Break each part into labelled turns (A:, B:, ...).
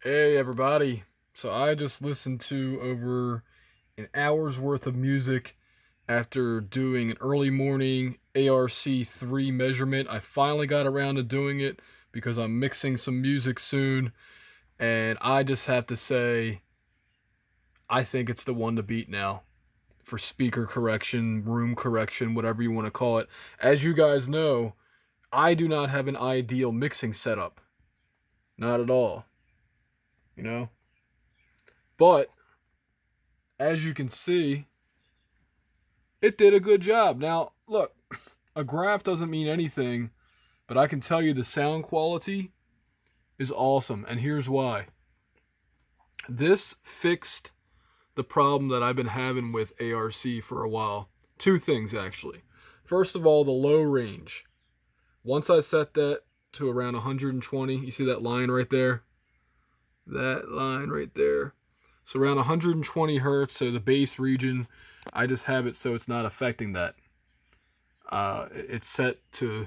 A: Hey everybody. So I just listened to over an hour's worth of music after doing an early morning ARC3 measurement. I finally got around to doing it because I'm mixing some music soon, and I just have to say I think it's the one to beat now for speaker correction, room correction, whatever you want to call it. As you guys know, I do not have an ideal mixing setup. Not at all, you know? But as you can see, it did a good job. Now, look, a graph doesn't mean anything, but I can tell you the sound quality is awesome, and here's why. This fixed the problem that I've been having with ARC for a while. Two things, actually. First of all, the low range. Once I set that to around 120, you see that line right there? That line right there. So around 120 hertz, so the bass region, I just have it so it's not affecting that. It's set to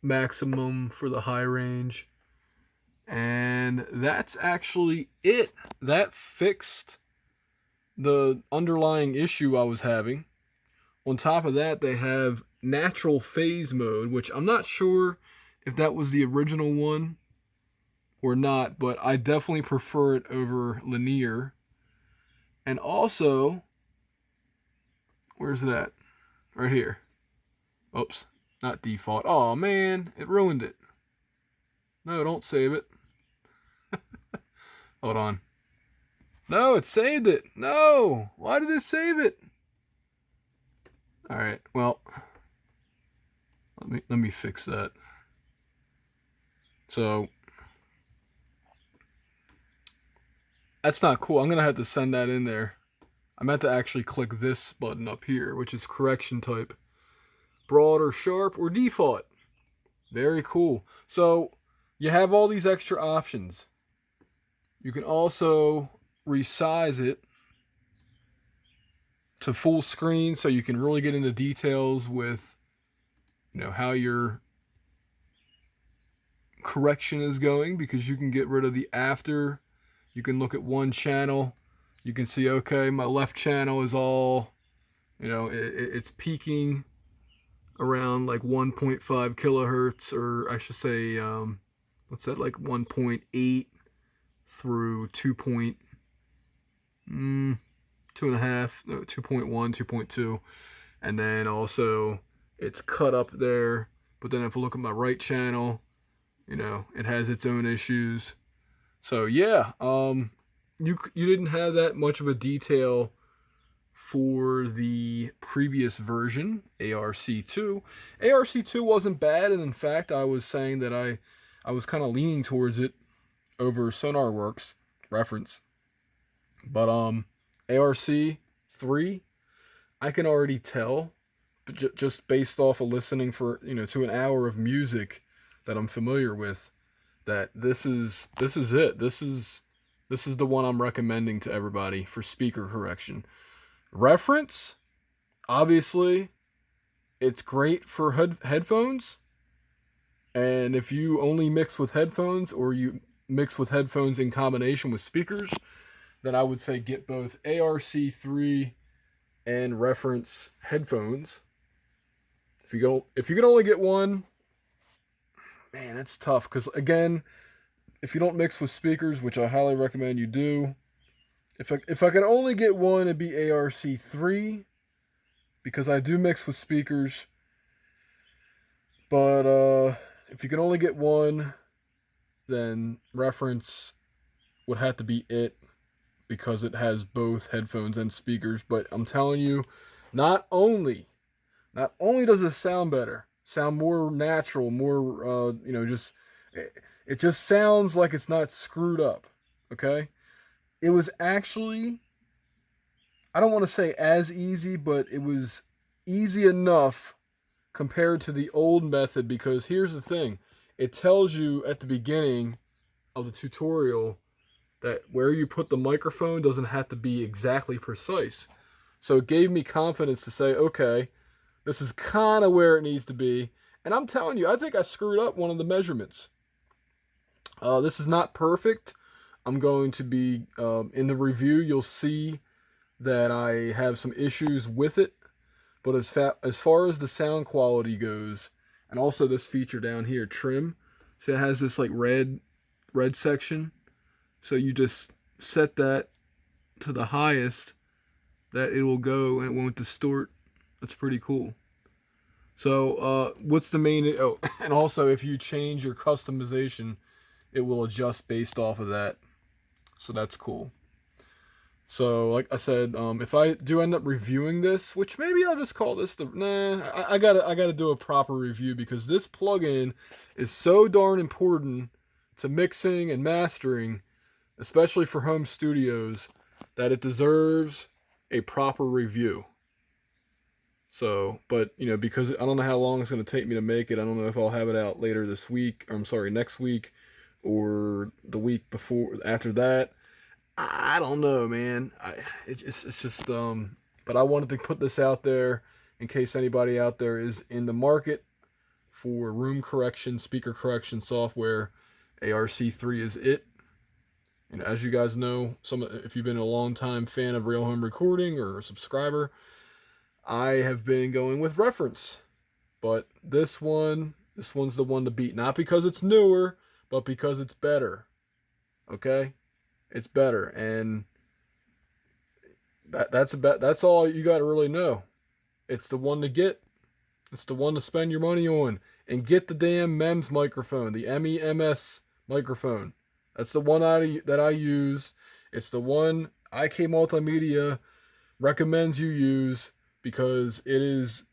A: maximum for the high range. And that's actually it. That fixed the underlying issue I was having. On top of that, they have natural phase mode, which I'm not sure if that was the original one or not, but I definitely prefer it over linear. And also, where's it at? Right here. Oops, not default. Oh man, it ruined it. No, don't save it. Hold on. No, it saved it. No, why did it save it? All right, well, let me fix that. So that's not cool. I'm gonna have to send that in there. I meant to actually click this button up here, which is correction type. Broad or sharp or default. Very cool. So you have all these extra options. You can also resize it to full screen so you can really get into details with, how your correction is going, because you can get rid of the after. You can look at one channel. You can see, okay, my left channel is all, it's peaking around like 1.5 kilohertz, or I should say, what's that, like 1.8 through 2.2.5, no, 2.1, 2.2, and then also it's cut up there. But then if I look at my right channel, it has its own issues. So yeah, you didn't have that much of a detail for the previous version, ARC2. ARC2 wasn't bad, and in fact, I was saying that I was kind of leaning towards it over Sonarworks reference. But ARC3, I can already tell, just based off of listening for to an hour of music that I'm familiar with, that this is it. This is the one I'm recommending to everybody for speaker correction. Reference, obviously, it's great for headphones. And if you only mix with headphones, or you mix with headphones in combination with speakers, then I would say get both ARC3 and reference headphones. If you can only get one, man, that's tough. Because again, if you don't mix with speakers, which I highly recommend you do, if I could only get one, it'd be ARC3, because I do mix with speakers. But if you can only get one, then reference would have to be it, because it has both headphones and speakers. But I'm telling you, not only does it sound better, sound more natural, more just it just sounds like it's not screwed up. Okay? It was actually, I don't want to say as easy, but it was easy enough compared to the old method, because here's the thing. It tells you at the beginning of the tutorial that where you put the microphone doesn't have to be exactly precise. So it gave me confidence to say, okay, this is kind of where it needs to be. And I'm telling you, I think I screwed up one of the measurements. This is not perfect. I'm going to be, in the review, you'll see that I have some issues with it. But as far as the sound quality goes, and also this feature down here, trim, so it has this like red section. So you just set that to the highest that it will go and it won't distort. That's pretty cool. So what's the main? Oh, and also if you change your customization, it will adjust based off of that. So that's cool. So, like I said, if I do end up reviewing this, which maybe I'll just call this the I gotta do a proper review because this plugin is so darn important to mixing and mastering, especially for home studios, that it deserves a proper review. So, but because I don't know how long it's gonna take me to make it. I don't know if I'll have it out later this week. Or, I'm sorry, next week, or the week before after that. I don't know, man. It's just but I wanted to put this out there in case anybody out there is in the market for room correction, speaker correction software. ARC3 is it. And as you guys know, if you've been a long time fan of Real Home Recording or a subscriber, I have been going with Reference. But this one's the one to beat, not because it's newer, but because it's better. Okay? It's better, and that's all you got to really know. It's the one to get. It's the one to spend your money on, and get the damn MEMS microphone, the MEMS microphone. That's the one that I use. It's the one IK Multimedia recommends you use because it is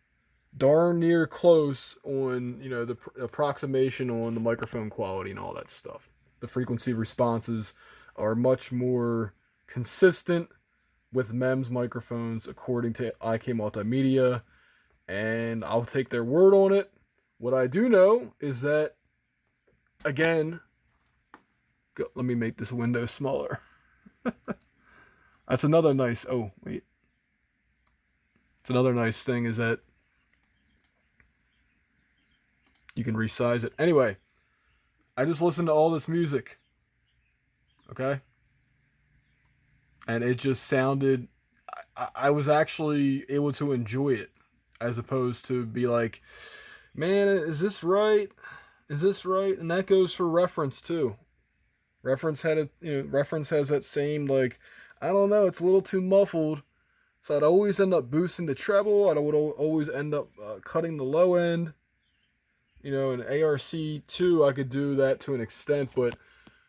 A: darn near close on the approximation on the microphone quality and all that stuff. The frequency responses are much more consistent with MEMS microphones according to IK Multimedia, and I'll take their word on it. What I do know is that, again, let me make this window smaller. That's another nice, oh wait, it's another nice thing is that you can resize it. Anyway, I just listened to all this music. Okay? And it just sounded, I was actually able to enjoy it as opposed to be like, man, is this right? Is this right? And that goes for Reference too. Reference Reference has that same, like, I don't know, it's a little too muffled. So I'd always end up boosting the treble. I would always end up cutting the low end. In ARC2, I could do that to an extent, but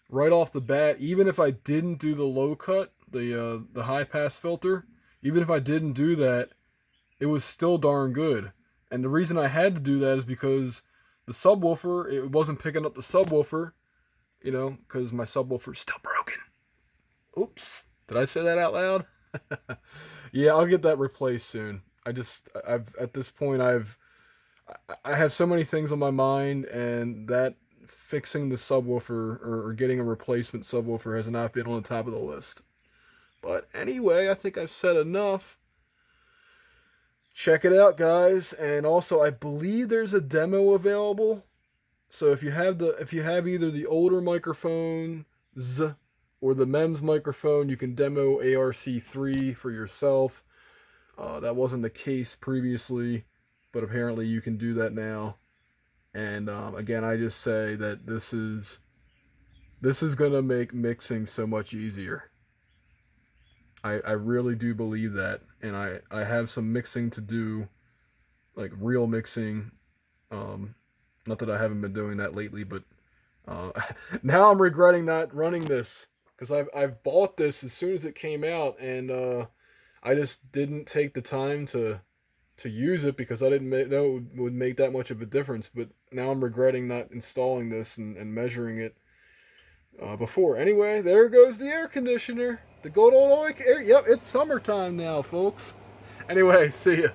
A: right off the bat, even if I didn't do the low cut, the high pass filter, even if I didn't do that, it was still darn good. And the reason I had to do that is because the subwoofer, it wasn't picking up the subwoofer, because my subwoofer's still broken. Oops, did I say that out loud? Yeah, I'll get that replaced soon. I've at this point I have so many things on my mind, and that fixing the subwoofer or getting a replacement subwoofer has not been on the top of the list. But anyway, I think I've said enough. Check it out, guys. And also, I believe there's a demo available. So if you have either the older microphones or the MEMS microphone, you can demo ARC3 for yourself. That wasn't the case previously, but apparently you can do that now. And again, I just say that this is gonna make mixing so much easier. I really do believe that, and I have some mixing to do, like real mixing. Not that I haven't been doing that lately, but now I'm regretting not running this because I've bought this as soon as it came out, and I just didn't take the time to use it because I didn't know it would make that much of a difference. But now I'm regretting not installing this and measuring it before. Anyway, there goes the air conditioner. The good old air. Yep, it's summertime now, folks. Anyway, see ya.